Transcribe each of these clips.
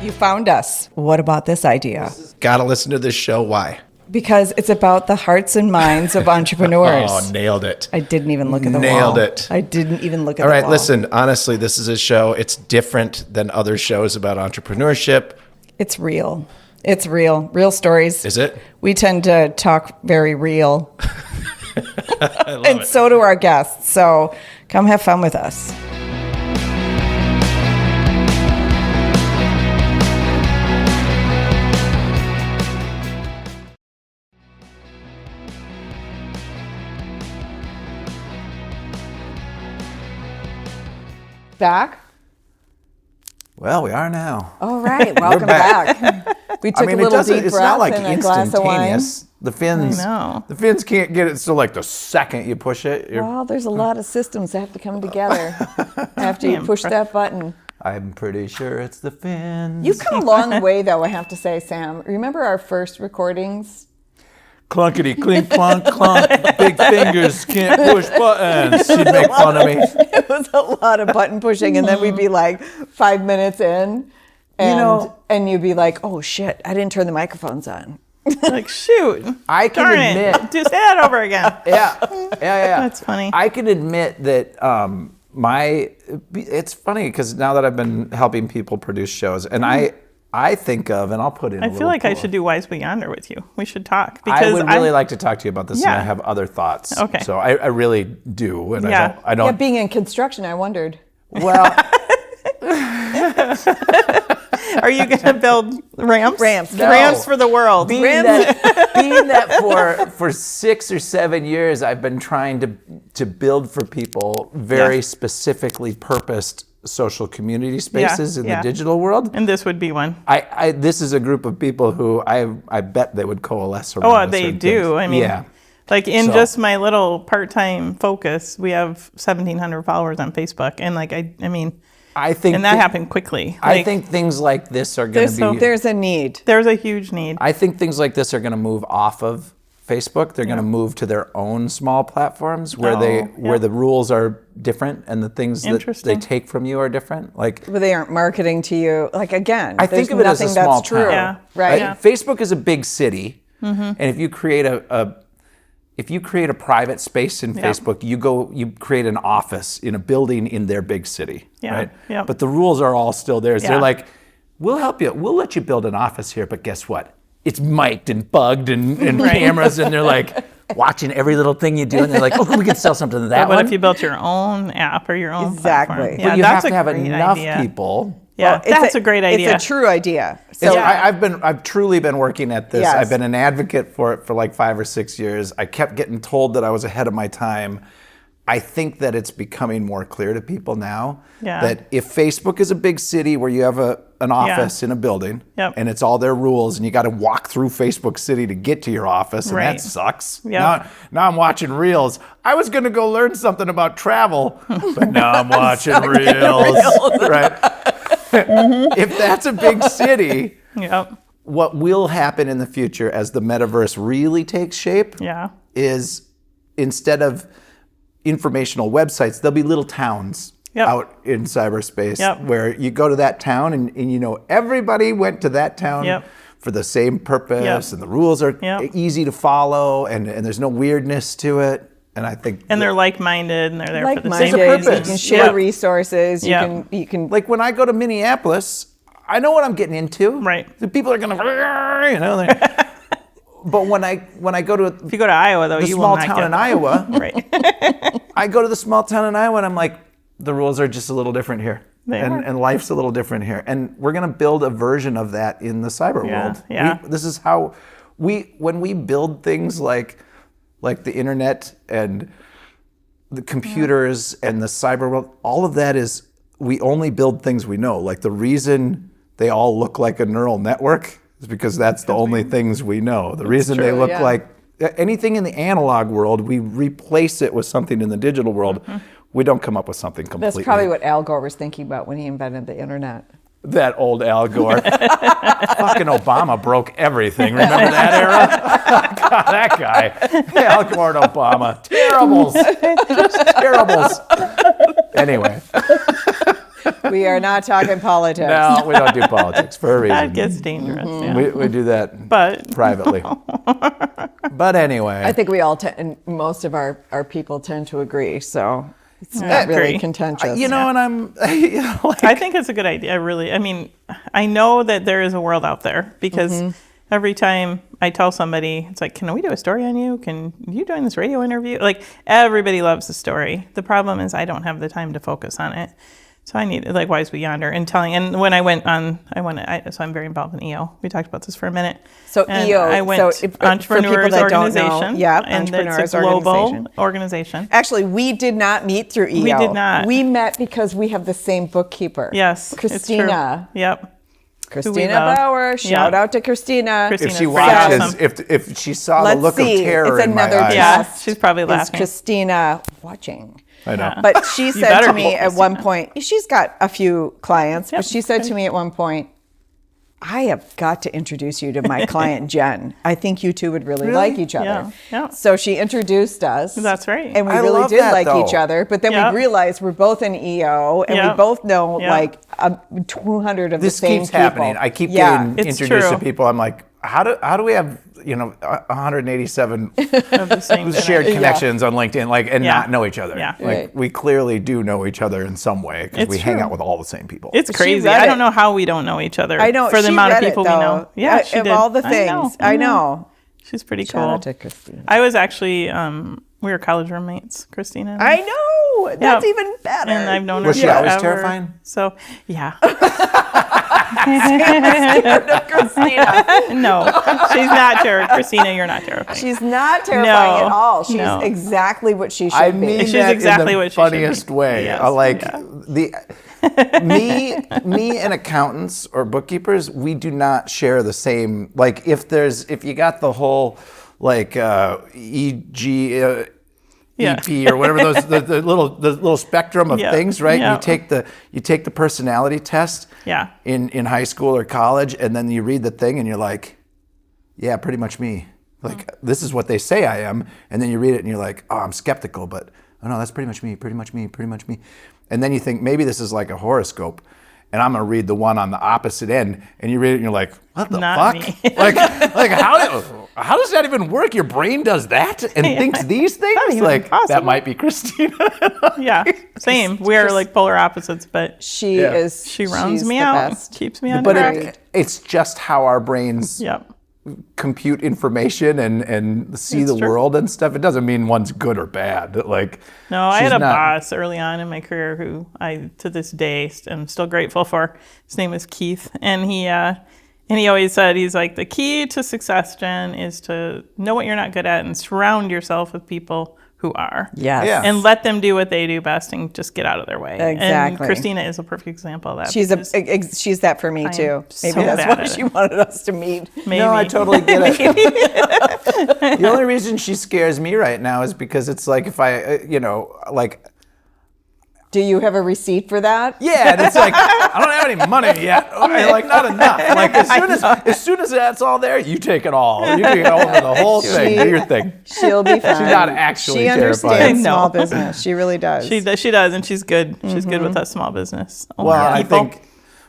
You found us. What about this idea? Gotta listen to this show. Why? Because it's about the hearts and minds of entrepreneurs. Oh, nailed it. I didn't even look at the wall. Nailed it. I didn't even look at the All wall. right, listen, honestly, this is a show. It's different than other shows about entrepreneurship. It's real. It's real. Real stories. Is it? We tend to talk very real. I love And it. so do our guests. So come have fun with us. Back? Well, we are now. All right. Welcome back. We took a little deep it's breath not like and a glass of wine. instantaneous. The fins, I know. the fins can't get it. So like the second you push it, Well, there's a lot of systems that have to come together after you push that button. I'm pretty sure it's the fins. You've come a long way, though, I have to say, Sam. Remember our first recordings? Clunkety clink clunk clunk. Big fingers can't push buttons. She'd make fun of me. It was a lot of button pushing, and then we'd be like 5 minutes in, and and you'd be like, "Oh shit, I didn't turn the microphones on." Like, shoot. I can Darn admit. it. Do say that over again. Yeah. That's funny. I can admit that it's funny because now that I've been helping people produce shows, and I think of, and I'll put in. I feel like I should do Blue Yonder with you. We should talk because I would really like to talk to you about this, and Yeah. I have other thoughts. Okay. So I really do, and Yeah. I don't. Yeah, being in construction, I wondered. Well, Are you going to build ramps? Ramps. No. Ramps for the world. being that for 6 or 7 years, I've been trying to build for people very Yeah. specifically purposed social community spaces in yeah. the digital world. And this would be one. This is a group of people who I bet they would coalesce around. Oh, with they certain do. things. I mean, yeah. like in So- just my little part-time focus, we have 1,700 followers on Facebook. And like, I mean, I think and that happened quickly. I Like, think things like this are going to be. There's a need. there's a huge need. I think things like this are going to move off of Facebook. They're going to move to their own small platforms where where the rules are different and the things that they Interesting. take from you are different. Like But they aren't marketing to you. Like, again, I there's think of it as a nothing small that's true. town. Yeah. Right? Yeah. Facebook is a big city, and if you create a private space in Facebook, you create an office in a building in their big city, Yeah, right? yeah. But the rules are all still theirs. Yeah. They're like, we'll help you. We'll let you build an office here, but guess what? It's mic'd and bugged and cameras, and they're like watching every little thing you do, and they're like, oh, we could sell something to that But one. if you built your own app or your own Exactly. platform, But yeah, But you that's have to have great enough idea. people. Yeah, that's a great idea. It's a true idea. So So I've truly been working at this. Yes. I've been an advocate for it for like 5 or 6 years. I kept getting told that I was ahead of my time. I think that it's becoming more clear to people now that if Facebook is a big city where you have an office in a building and it's all their rules and you got to walk through Facebook City to get to your office and that sucks. Yep. Now I'm watching Reels. I was going to go learn something about travel, but now I'm watching Reels. Right? If that's a big city, Yep. what will happen in the future as the metaverse really takes shape Yeah. is instead of informational websites, there'll be little towns out in cyberspace where you go to that town and you know everybody went to that town for the same purpose and the rules are easy to follow and there's no weirdness to it. And I think they're like-minded and they're there for the same like-minded, reason. you can share resources. You can like when I go to Minneapolis, I know what I'm getting into. Right. The people are gonna, you know. But when I go to if you go to Iowa though, the you small will not town get in Iowa, right. I go to the small town in Iowa and I'm like, the rules are just a little different here. And life's a little different here. And we're going to build a version of that in the cyber world. Yeah. This is how when we build things like the internet and the computers and the cyber world, all of that is, we only build things we know. Like the reason they all look like a neural network is because that's the only things we know. The reason they look like anything in the analog world, we replace it with something in the digital world. We don't come up with something completely. That's probably what Al Gore was thinking about when he invented the internet. That old Al Gore. Fucking Obama broke everything. Remember that era? God, that guy. Al Gore and Obama. Terribles. Just terribles. Anyway. We are not talking politics. No, we don't do politics for a reason. That gets dangerous. Yeah. We do that But privately. But anyway. I think we all, and most of our people tend to agree, so it's not really agree. contentious. and I'm, I think it's a good idea, really. I mean, I know that there is a world out there because every time I tell somebody, it's like, can we do a story on you? Can you doing this radio interview? Like, everybody loves the story. The problem is I don't have the time to focus on it. So I need, likewise with Yonder, and when I went on, so I'm very involved in EO. We talked about this for a minute. So and EO, I went for Entrepreneurs people that don't know, Organization. yeah, and Entrepreneurs it's a global organization. Actually, we did not meet through EO. We did not. We met because we have the same bookkeeper. Yes, Christina. It's true. Yep. Christina Bauer. Shout out to Christina. if she Christina's watches, awesome. if she saw Let's the look see. of terror It's in my another eyes. Yeah, test. she's probably Is laughing. Christina watching? I know. But she said better to me be, at one point, she's got a few clients, Yep, but she said okay. to me at one point, I have got to introduce you to my client, Jen. I think you two would really like each other. Yeah, yeah. So she introduced us. That's right. And we I really love did that, like though. each other. But then Yep. we realized we're both in EO and we Yep. both know Yep. like 200 of This the same keeps people. happening. I keep Yeah. getting It's introduced true. to people. I'm like, how do we have 187 Of the same shared connection. connections on LinkedIn, and Yeah. not know each other? Yeah. Like Right. we clearly do know each other in some way because It's we hang true. out with all the same people. It's She crazy. read I it. don't know how we don't know each other. I know. For the she amount of read people it, we though. know. Yeah, she of did. all the things. I know. She's pretty Shout cool. out to Christina. I was actually, we were college roommates, Christina. and I know. That's Yeah. even better. And I've known her Was she always forever. terrifying? So, yeah. Christina. No, she's not terrifying. Christina, you're not terrifying. She's not terrifying No, at all. She's no. exactly what she should I be. mean She's that exactly in the what she should be. funniest way. Yes, Like yeah. me and accountants or bookkeepers, we do not share the same. Like if you got the whole like EG. Yeah. EP or whatever those the little spectrum of Yeah. things, right? Yeah. You take the personality test Yeah. in high school or college, and then you read the thing and you're like, yeah, pretty much me. Like this is what they say I am, and then you read it and you're like, oh, I'm skeptical, but oh no, that's pretty much me, pretty much me, pretty much me. And then you think maybe this is like a horoscope. And I'm gonna read the one on the opposite end, and you read it, and you're like, "What the Not fuck? me. like how does that even work? Your brain does that and thinks these things? even Like that possible. might be Christina." Yeah, same. We are like polar opposites, but She Yeah. is. she rounds she's me the out, best. keeps me on But track. it's just how our brains Yep. compute information and see It's the true. world and stuff. It doesn't mean one's good or bad. Like No, I she's had a not- boss early on in my career who I, to this day, am still grateful for. His name was Keith, and he always said, he's like, the key to success, Jen, is to know what you're not good at and surround yourself with people who are. Yes. Yeah. And let them do what they do best and just get out of their way. Exactly. And Christina is a perfect example of that. She's because she's that for me am too. Maybe so that's bad why at she it. wanted us to meet. maybe. No, I totally get it. The only reason she scares me right now is because it's like if I, like. Do you have a receipt for that? Yeah, and it's like I don't have any money yet. Like not enough. Like as soon as that's all there, you take it all. You take it over the whole thing. Do your thing. She'll be fine. She's not actually She terrifying. understands No. small business. She really does. She does, and she's good. She's good with that small business. Well, I people. think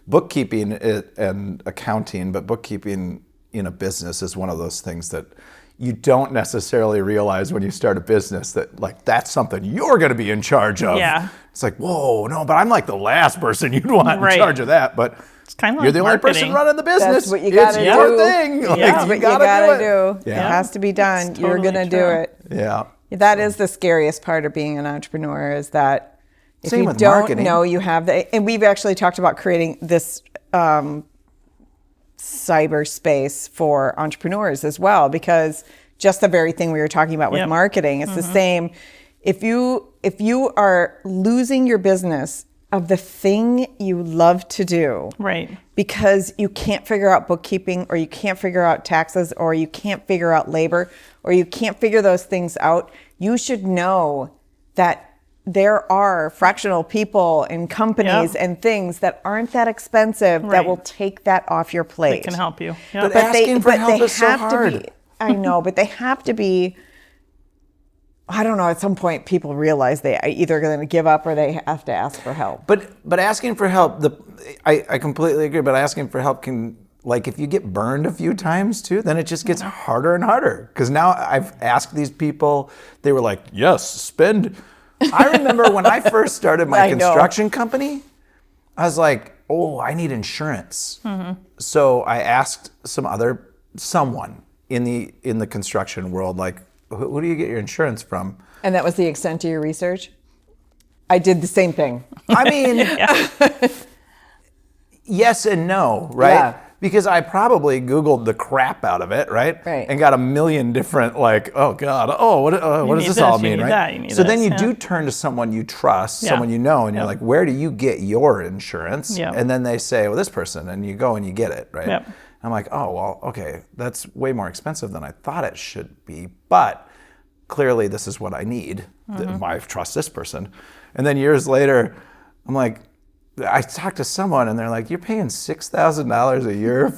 bookkeeping and accounting, but bookkeeping in a business is one of those things that you don't necessarily realize when you start a business that like that's something you're going to be in charge of. Yeah. It's like, whoa, no, but I'm like the last person you'd want Right. in charge of that. But It's kind of you're like the only person marketing. running the business. That's what you It's gotta your do. thing. Like, Yeah. That's what you gotta gotta do. do. Yeah. It has to be done. It's You're totally gonna do true. it. Yeah. That is the scariest part of being an entrepreneur is that if Same you with don't marketing. know you have the, and we've actually talked about creating this cyberspace for entrepreneurs as well, because just the very thing we were talking about with Yep. marketing, it's the same. If you are losing your business of the thing you love to do, Right. because you can't figure out bookkeeping or you can't figure out taxes or you can't figure out labor or you can't figure those things out, you should know that there are fractional people and companies and things that aren't that expensive that will take that off your plate. They can help you. But asking for help is so hard. I know, but they have to be, I don't know, at some point people realize they are either going to give up or they have to ask for help. But asking for help, I completely agree, but asking for help can, like, if you get burned a few times too, then it just gets harder and harder. Because now I've asked these people, they were like, yes, spend. I remember when I first started my construction company, I was like, oh, I need insurance. So I asked someone in the construction world, like, who do you get your insurance from? And that was the extent of your research? I did the same thing. I mean, yes and no, right? Yeah. Because I probably Googled the crap out of it, right? Right. And got a million different, like, oh God, what does this all mean, right? So then you do turn to someone you trust, someone you know, and you're like, where do you get your insurance? And then they say, well, this person, and you go and you get it, right? I'm like, oh, well, okay, that's way more expensive than I thought it should be, but clearly this is what I need. I trust this person. And then years later, I'm like, I talked to someone and they're like, you're paying $6,000 a year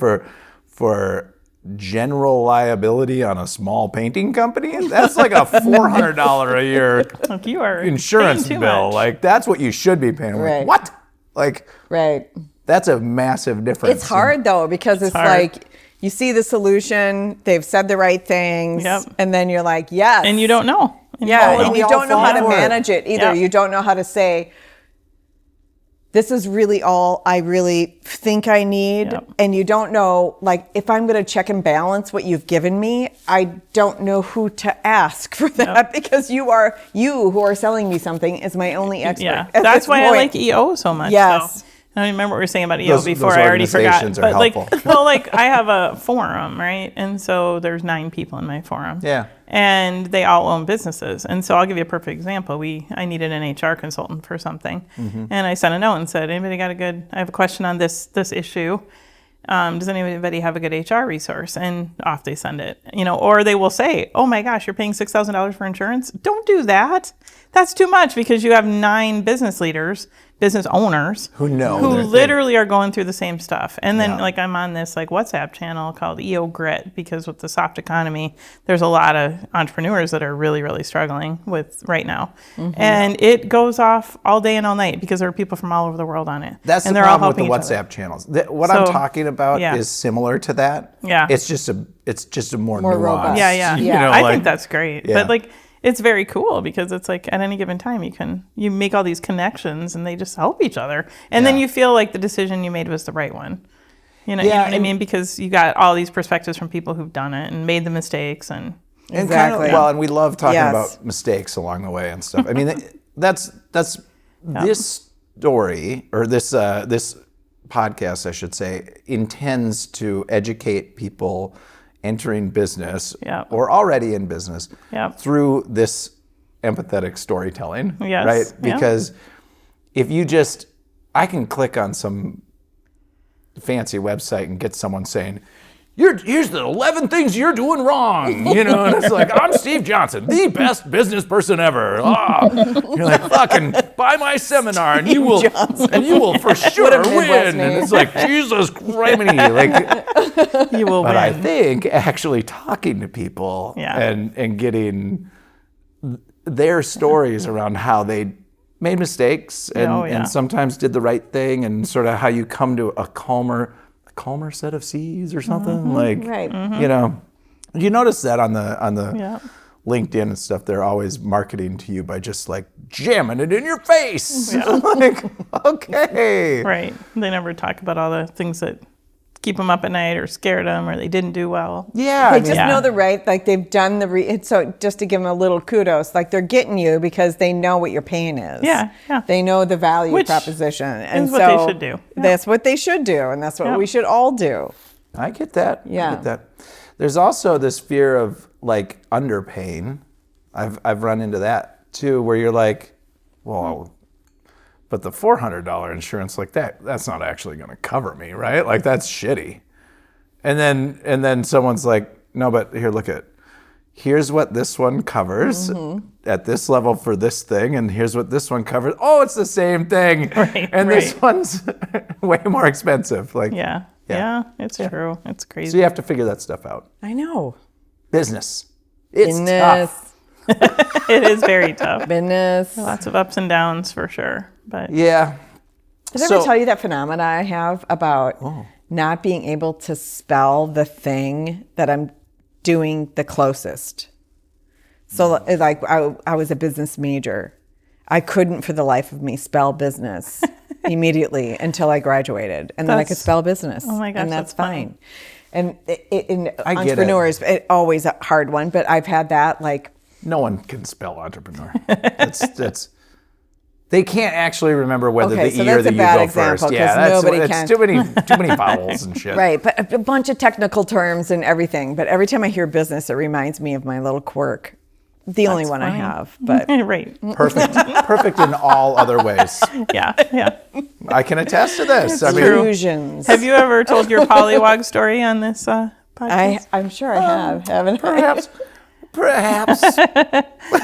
for general liability on a small painting company? That's like a $400 a year you are insurance paying too bill. much. Like, that's what you should be paying. Right. Like, what? Like, Right. that's a massive difference. It's hard though, because it's hard. like, you see the solution, they've said the right things, and then you're like, yes. And you don't know. And we you all don't know fall how to for it. manage it either. Yeah. You don't know how to say, this is really all I really think I need. And you don't know, like, if I'm going to check and balance what you've given me, I don't know who to ask for that because you who are selling me something is my only expert. Yeah, at that's this why point. I like EO so much. Yes. Though. I don't remember what we were saying about EO before. Those I already forgot. organizations are But like, helpful. well, like I have a forum, right? And so there's 9 people in my forum. Yeah. And they all own businesses. And so I'll give you a perfect example. I needed an HR consultant for something, and I sent a note and said, "Anybody got I have a question on this issue. Does anybody have a good HR resource?" And off they send it. Or they will say, "Oh my gosh, you're paying $6,000 for insurance? Don't do that. That's too much," because you have 9 business leaders, business owners Who know who their literally are going through the same stuff. And then like I'm on this like WhatsApp channel called EO Grit, because with the soft economy, there's a lot of entrepreneurs that are really, really struggling with right now. And it goes off all day and all night because there are people from all over the world on it. That's and the they're all problem with the helping each WhatsApp other. channels. What I'm So, talking about yeah. is similar to that. Yeah. It's just a more More nuanced. robust. Yeah. You know, I like, think that's great. yeah. But like it's very cool because it's like at any given time you make all these connections and they just help each other. And then you feel like the decision you made was the right one. You know what I mean? Because you got all these perspectives from people who've done it and made the mistakes and Exactly. And we love talking Yes. about mistakes along the way and stuff. I mean, that's this story, or this podcast, I should say, intends to educate people entering business or already in business through this empathetic storytelling, right? Because if you I can click on some fancy website and get someone saying, here's the 11 things you're doing wrong, and it's like, I'm Steve Johnson, the best business person ever. You're like, fucking buy my seminar and you will for sure win. And it's like, Jesus criminy, like you will but win. I think actually talking to people and getting their stories around how they made mistakes and sometimes did the right thing, and sort of how you come to a calmer set of seas or something. You notice that on the LinkedIn and stuff, they're always marketing to you by just like jamming it in your face. Like, okay. Right. They never talk about all the things that keep them up at night or scared them or they didn't do well. Yeah. They just know like they've done so just to give them a little kudos, like they're getting you because they know what your pain is. Yeah. They know the value proposition. And what they should do. That's what they should do. And that's what we should all do. I get that. Yeah. I get that. There's also this fear of like underpaying. I've run into that too, where you're like, well, but the $400 insurance like that's not actually going to cover me, right? Like that's shitty. And then someone's like, no, but here, look at, here's what this one covers at this level for this thing, and here's what this one covers. Oh, it's the same thing. Right, and this one's way more expensive. Like, Yeah, it's true. It's crazy. so you have to figure that stuff out. I know. Business. It's Business. tough. It is very tough. Business. Lots of ups and downs for sure. But Yeah. Did I ever tell you that phenomena I have about not being able to spell the thing that I'm doing the closest? So like I was a business major. I couldn't for the life of me spell business immediately until I graduated. And then I could spell business. Oh my gosh, and that's that's fine. And in I get entrepreneurs, it's always a hard one, but I've had that like. No one can spell entrepreneur. That's they can't actually remember whether Okay, the so E or that's a the U bad go example, first. 'cause Yeah, nobody it's can. too many vowels and shit. Right, but a bunch of technical terms and everything. But every time I hear business, it reminds me of my little quirk. The only one I fine. have, but right. Perfect in all other ways. Yeah. I can attest to this. illusions. Have you ever told your Pollywog story on this podcast? I'm sure I have, haven't I? Perhaps.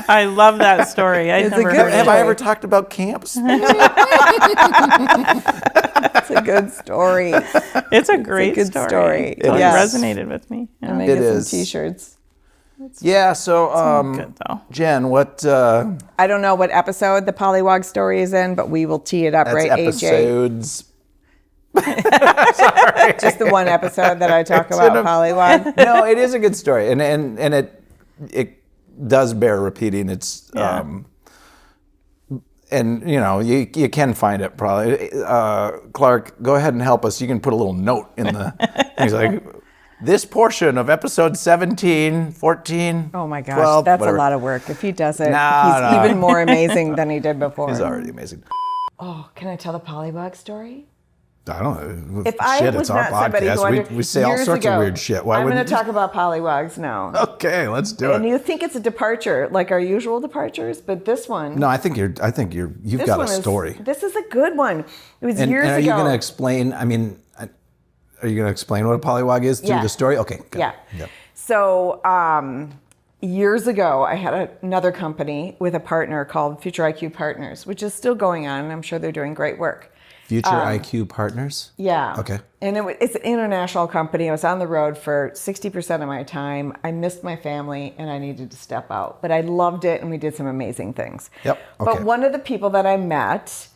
I love that story. I'd It's a never good heard Have it. I ever talked about camps? It's a good story. It's a great good story. It totally Yes. resonated with me. Yeah. I'm gonna It get is. some T-shirts. Yeah. So, Good though. Jen, what? I don't know what episode the Pollywog story is in, but we will tee it up, That's right, AJ? episodes. Just the one episode that I talk about Pollywog. No, it is a good story, and it does bear repeating. It's Yeah. and you can find it probably. Clark, go ahead and help us. You can put a little note in the. He's like, this portion of episode 17, 14. Oh my gosh, 12, that's whatever. a lot of work. If he does it, No, he's no. even more amazing than he did before. He's already amazing. Oh, can I tell the Pollywog story? I don't know. If I Shit, was it's our not somebody who podcast. We say all years sorts ago, of weird shit. Why I'm going wouldn't to talk about Pollywog's now. Okay, let's do And it. you think it's a departure, like our usual departures, but this one. No, I think you've this got a one story. This is a good one. It was And years are ago. you going to explain? I mean, are you going to explain what a pollywog is through Yeah. the story? Okay. Good. Yeah. Yep. So years ago, I had another company with a partner called Future IQ Partners, which is still going on, and I'm sure they're doing great work. Future IQ Partners? Yeah. Okay. And it's an international company. I was on the road for 60% of my time. I missed my family and I needed to step out. But I loved it and we did some amazing things. Yep. Okay. But one of the people that I met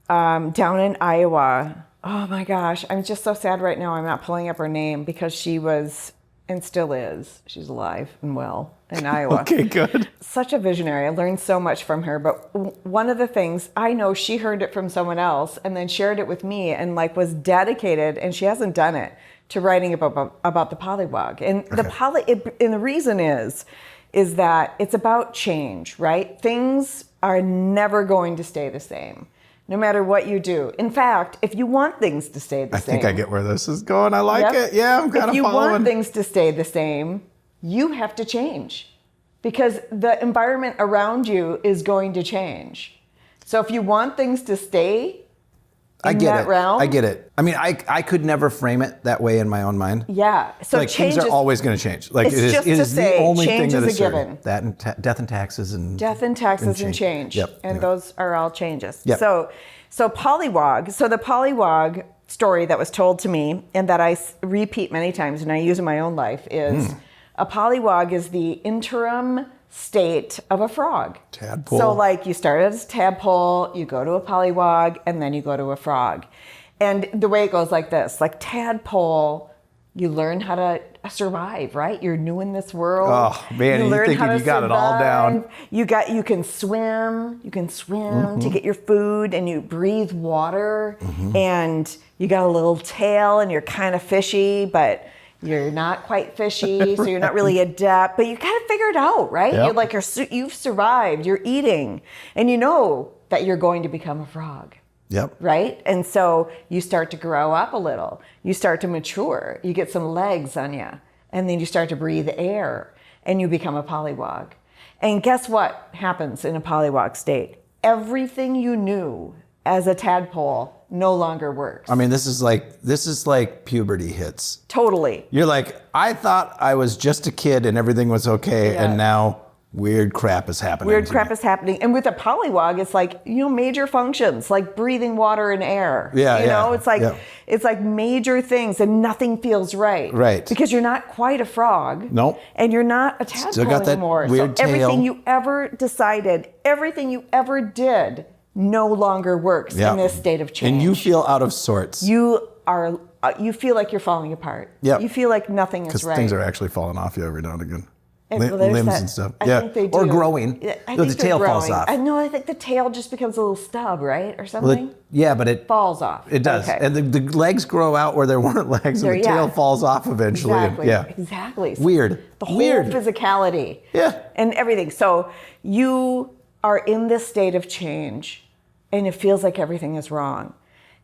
down in Iowa, oh my gosh, I'm just so sad right now I'm not pulling up her name because she was and still is. She's alive and well in Iowa. Okay, good. Such a visionary. I learned so much from her. But one of the things I know, she heard it from someone else and then shared it with me and like was dedicated, and she hasn't done it, to writing about the Pollywog. And and the reason is that it's about change, right? Things are never going to stay the same, no matter what you do. In fact, if you want things to stay the same. I think I get where this is going. I like Yep. it. Yeah, I'm kind If of you following. want things to stay the same, you have to change because the environment around you is going to change. So if you want things to stay in that realm, I get it. I mean, I could never frame it that way in my own mind. yeah. So Like change things are is, always going to change. Like It's it is, just it to is say the only change thing that is is a certain. given. That and death and taxes and death and taxes and change. Yep. And yep. those are all changes. Yep. So Pollywog, so the Pollywog story that was told to me and that I repeat many times and I use in my own life is a Pollywog is the interim state of a frog. Tadpole. So like you start as a tadpole, you go to a Pollywog, and then you go to a frog. And the way it goes like this, like tadpole, you learn how to survive, right? You're new in this world. Oh, man, you learn thinking how to you got it all down. survive. You can swim to get your food, and you breathe water, and you got a little tail, and you're kind of fishy, but you're not quite fishy, so you're not really adept, but you kind of figure it out, right? Yep. You're like, you've survived, you're eating, and you know that you're going to become a frog. Yep. Right? And so you start to grow up a little. You start to mature. You get some legs on you. And then you start to breathe air and you become a Pollywog. And guess what happens in a Pollywog state? Everything you knew as a tadpole no longer works. I mean, this is like puberty hits. Totally. You're like, I thought I was just a kid and everything was okay, and now weird crap is happening. Weird crap is happening. And with a Pollywog, it's like, major functions, like breathing water and air. It's like major things, and nothing feels right. Right. Because you're not quite a frog. Nope. And you're not a tadpole Still got that anymore. weird so everything tail. you ever decided, everything you ever did no longer works in this state of change. And you feel out of sorts. You feel like you're falling apart. Yep. You feel like nothing is right. Because things are actually falling off you every now and again. Well, Limbs and stuff. I think they do. Or growing. I the think tail they're falls growing. off. I think the tail just becomes a little stub, right? Or something? But it falls off. It does. Okay. And the legs grow out where there weren't legs, and the tail falls off eventually. Exactly. Exactly. So Weird. The whole Weird. physicality. Yeah. And everything. So you are in this state of change, and it feels like everything is wrong.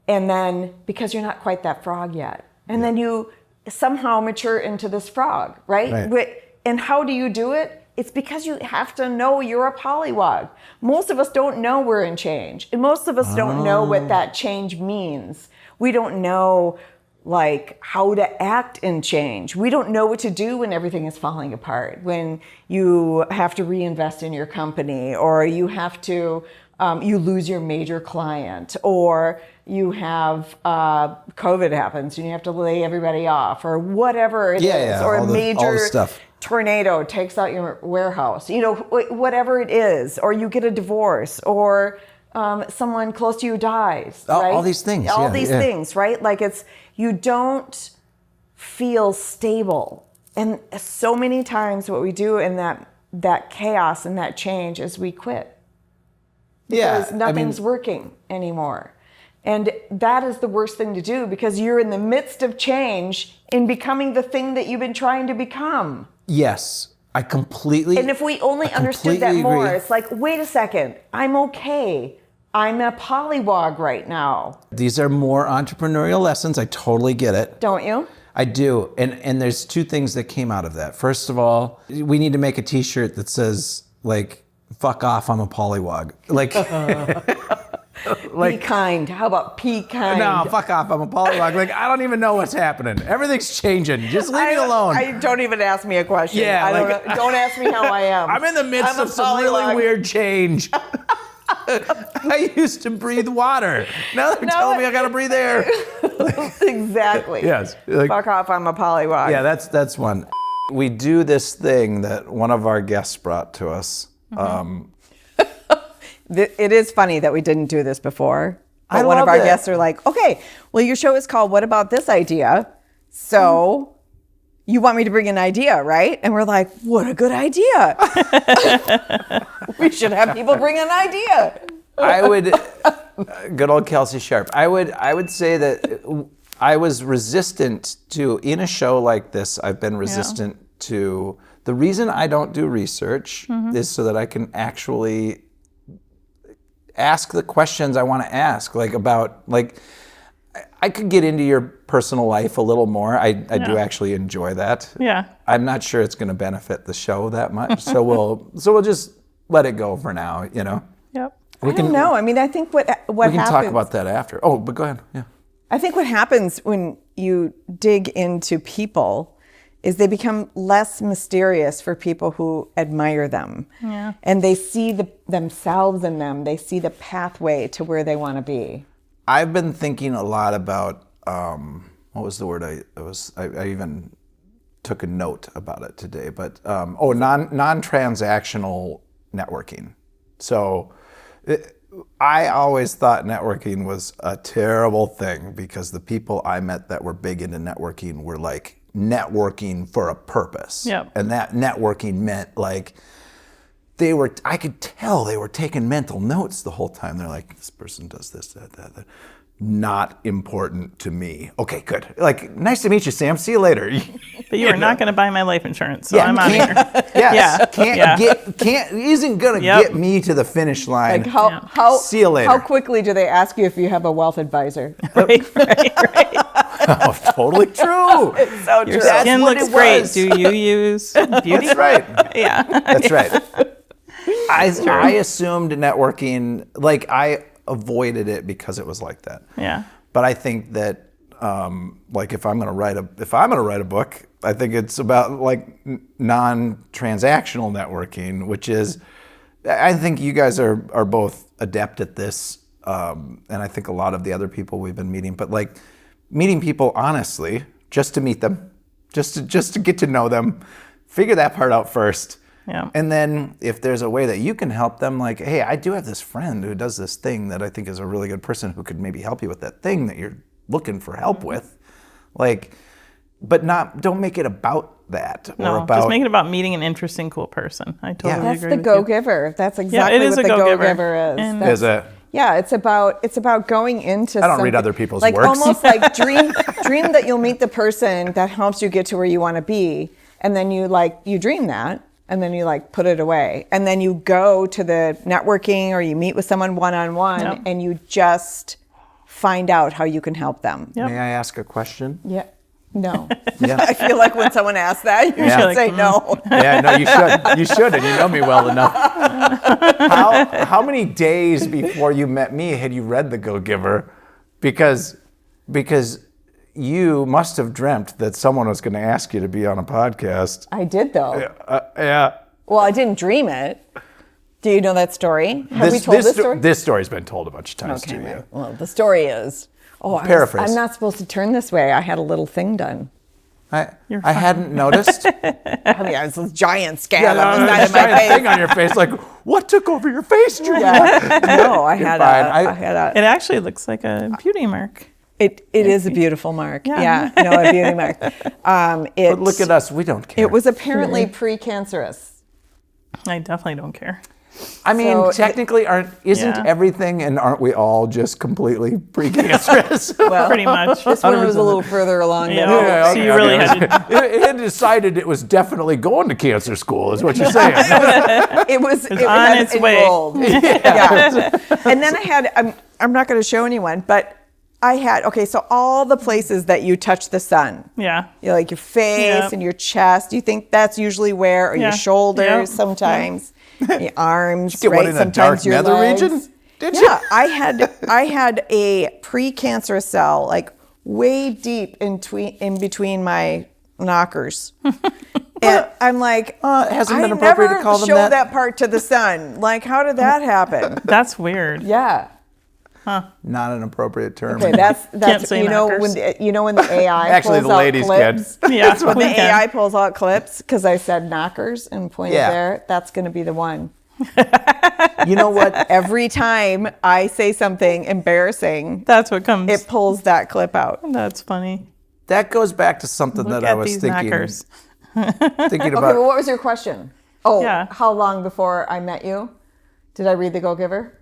And then, because you're not quite that frog yet, and then you somehow mature into this frog, right? And how do you do it? It's because you have to know you're a Pollywog. Most of us don't know we're in change. And most of us don't know what that change means. We don't know like how to act in change. We don't know what to do when everything is falling apart, when you have to reinvest in your company, or you have to, you lose your major client, or you have COVID happens and you have to lay everybody off, or whatever it is, or a major tornado takes out your warehouse, whatever it is, or you get a divorce, or someone close to you dies. All these things. All these things, right? Like you don't feel stable. And so many times what we do in that chaos and that change is we quit. Because nothing's working anymore. And that is the worst thing to do, because you're in the midst of change in becoming the thing that you've been trying to become. Yes, I completely And if we only understood that more, it's like, wait a second, I'm okay. I'm a Pollywog right now. These are more entrepreneurial lessons. I totally get it. Don't you? I do. And there's two things that came out of that. First of all, we need to make a t-shirt that says, like, fuck off, I'm a Pollywog. Like, be kind. How about be kind? No, fuck off, I'm a Pollywog. Like, I don't even know what's happening. Everything's changing. Just leave me alone. Don't even ask me a question. Yeah, don't ask me how I am. I'm in the midst of some really weird change. I used to breathe water. Now they're telling me I gotta breathe air. Exactly. Yes. Fuck off, I'm a Pollywog. Yeah, that's one. We do this thing that one of our guests brought to us. It is funny that we didn't do this before. But one of our guests are like, okay, well, your show is called What About This Idea? So you want me to bring an idea, right? And we're like, what a good idea. We should have people bring an idea. I would, good old Kelsey Sharp. I would say that I was resistant to, in a show like this, I've been resistant to, the reason I don't do research is so that I can actually ask the questions I want to ask, I could get into your personal life a little more. I do actually enjoy that. Yeah. I'm not sure it's going to benefit the show that much, so we'll just let it go for now, Yep. I don't know. I mean, I think what happens. We can talk about that after. Oh, but go ahead. Yeah. I think what happens when you dig into people is they become less mysterious for people who admire them. Yeah. And they see themselves in them. They see the pathway to where they want to be. I've been thinking a lot about, what was the word I even took a note about it today, but, non-transactional networking. So I always thought networking was a terrible thing, because the people I met that were big into networking were like networking for a purpose. Yep. And that networking meant like I could tell they were taking mental notes the whole time. They're like, this person does this, that. Not important to me. Okay, good. Like, nice to meet you, Sam. See you later. But you are not going to buy my life insurance, so I'm out of here. Yes, isn't going to get me to the finish line. Like how see you later. How quickly do they ask you if you have a wealth advisor? Right. Oh, totally true. It's so true. Your skin looks great. Do you use beauty? That's right. Yeah. That's right. I assumed networking, like avoided it because it was like that. Yeah. But I think that like if I'm going to write a book, I think it's about like non-transactional networking, which is, I think you guys are both adept at this, and I think a lot of the other people we've been meeting, but like meeting people honestly, just to meet them, just to get to know them, figure that part out first. Yeah. And then if there's a way that you can help them, like, hey, I do have this friend who does this thing that I think is a really good person who could maybe help you with that thing that you're looking for help with, like, but don't make it about that. No, just make it about meeting an interesting, cool person. I totally agree. That's the with you. go-giver. That's exactly what the go-giver is. Is it? Yeah, it's about going into. I don't read other people's like works. almost like dream that you'll meet the person that helps you get to where you want to be, and then you dream that, and then you like put it away, and then you go to the networking or you meet with someone one-on-one, and you just find out how you can help them. May I ask a question? Yeah. No. Yeah. I feel like when someone asks that, you should say no. Yeah, no, you should. You should, and you know me well enough. How many days before you met me had you read The Go-Giver? Because you must have dreamt that someone was going to ask you to be on a podcast. I did, though. Yeah. Well, I didn't dream it. Do you know that story? Have we told this story? This story's been told a bunch of times too. Right. Yeah. Well, the story is, paraphrase. I'm not supposed to turn this way. I had a little thing done. I hadn't noticed. I mean, it was a giant scab Yeah, on the there's side a of my face. thing on your face. Like, what took over your face, Julia? No, I had It actually looks like a beauty mark. It is a beautiful mark. Yeah. A beauty mark. But look at us. We don't care. It was apparently precancerous. I definitely don't care. I mean, So technically, isn't everything, and aren't we all just completely precancerous? Well, Pretty much. this one was a little further along. Yeah. than So you really had to. It had decided it was definitely going to cancer school, is what you're saying. it was on had its way. enrolled. Yeah. And then I had, I'm not going to show anyone, but I had, so all the places that you touch the sun. Yeah. Like your face and your chest. Do you think that's usually where, or your shoulders sometimes, your arms, Get right? one in a Sometimes dark your nether legs. region? Did you? Yeah, I had a precancerous cell like way deep in between my knockers. And I'm like, it hasn't been appropriate to call them I never that. showed that part to the sun. Like, how did that happen? That's weird. Yeah. Not an appropriate term. Okay, that's Can't say knockers. when the AI Actually, pulls the out ladies clips. can. Yeah. When the we can. AI pulls out clips, because I said knockers and pointed there, that's going to be the one. You know what? Every time I say something embarrassing, That's what comes. it pulls that clip out. That's funny. That goes back to something Look that I at was these thinking knockers. about. Okay, well, what was your question? Oh, Yeah. how long before I met you? Did I read The Go-Giver?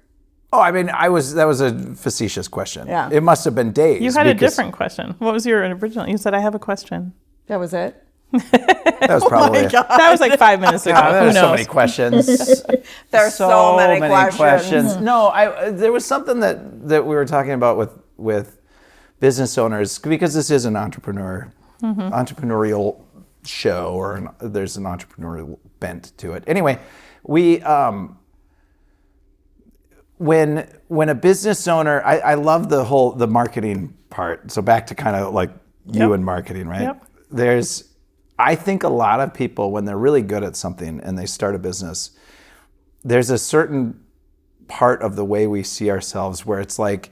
Oh, I mean, that was a facetious question. Yeah. It must have been days. You had a because different question. What was your original? You said, I have a question. That was it? That was probably it. That was like 5 minutes ago. Who There's knows? so many questions. There's so many questions. No, there was something that we were talking about with business owners, because this is an entrepreneurial show, or there's an entrepreneurial bent to it. Anyway, we when a business owner, I love the marketing part. So back to kind of like you and marketing, right? Yep. I think a lot of people, when they're really good at something and they start a business, there's a certain part of the way we see ourselves where it's like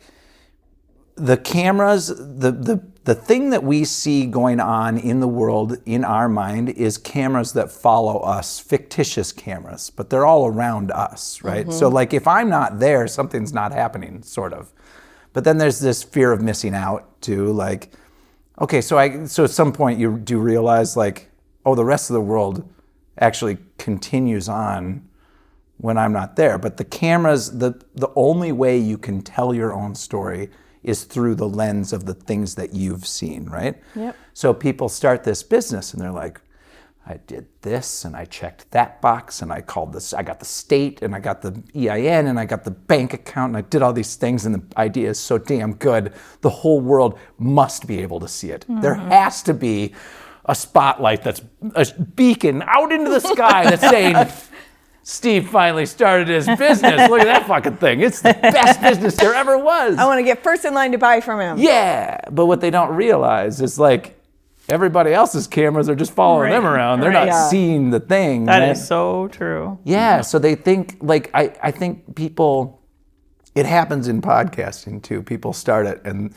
the cameras, the thing that we see going on in the world in our mind is cameras that follow us, fictitious cameras, but they're all around us, right? Mm-hmm. So like if I'm not there, something's not happening, sort of. But then there's this fear of missing out too, like, okay, so at some point you do realize like, oh, the rest of the world actually continues on when I'm not there. But the cameras, the only way you can tell your own story is through the lens of the things that you've seen, right? Yep. So people start this business and they're like, I did this and I checked that box and I called this, I got the state and I got the EIN and I got the bank account and I did all these things and the idea is so damn good, the whole world must be able to see it. Mm-hmm. There has to be a spotlight that's a beacon out into the sky that's saying, Steve finally started his business. Look at that fucking thing. It's the best business there ever was. I want to get first in line to buy from him. Yeah, but what they don't realize is like everybody else's cameras are just following them around. They're not seeing the thing. That is so true. Yeah, so they think, like, I think people, it happens in podcasting too. People start it and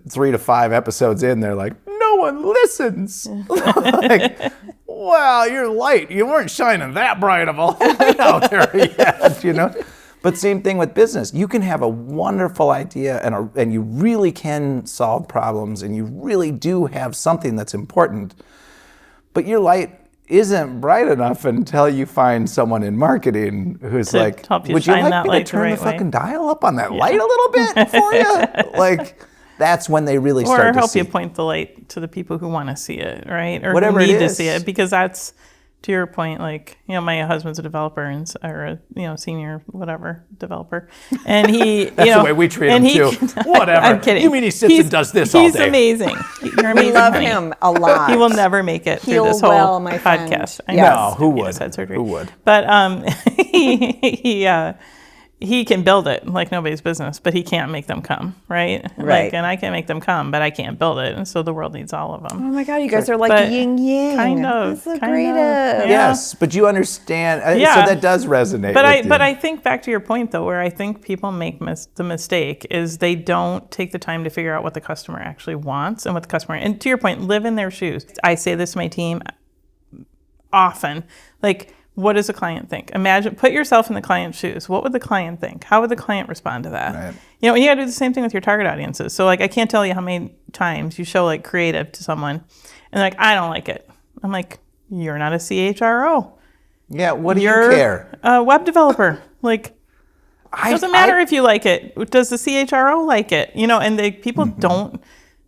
3 to 5 episodes in, they're like, no one listens. Like, wow, you're light. You weren't shining that bright of a light out there yet, you know? But same thing with business. You can have a wonderful idea and you really can solve problems and you really do have something that's important, but your light isn't bright enough until you find someone in marketing who's To like, help you would you shine like that me light to the turn right the way." fucking dial up on that light a little bit for you? Like, that's when they really start to Or help see. you point the light to the people who want to see it, right? Or Whatever who it need to is. see it, because that's, to your point, like, you know, my husband's a developer or a, you know, senior whatever developer, and he, That's you know, the way we treat and him he- too. Whatever. I'm kidding. You mean he sits and does this all He's day? amazing. You're amazing. We love honey. him a lot. He will never make it through Heal this whole well, my friend. podcast. I Yes. know. No, who He would? just had surgery. Who would? But he can build it like nobody's business, but he can't make them come, right? Right. Like, and I can make them come, but I can't build it, and so the world needs all of Oh them. my God, you guys are like But yin yang. kind of, That's so kind creative. of. Yeah. Yes, but you understand. Yeah. So that does resonate. But with you. I think back to your point though, where I think people make the mistake is they don't take the time to figure out what the customer actually wants and what the customer. And to your point, live in their shoes. I say this to my team often, like, what does the client think? Imagine, put yourself in the client's shoes. What would the client think? How would the client respond to that? Right. You know, and you gotta do the same thing with your target audiences. So like, I can't tell you how many times you show like creative to someone and they're like, I don't like it. I'm like, you're not a CHRO. Yeah, what do You're you care? a web developer. Like, doesn't matter if you like it. Does the CHRO like it? You know, and people don't,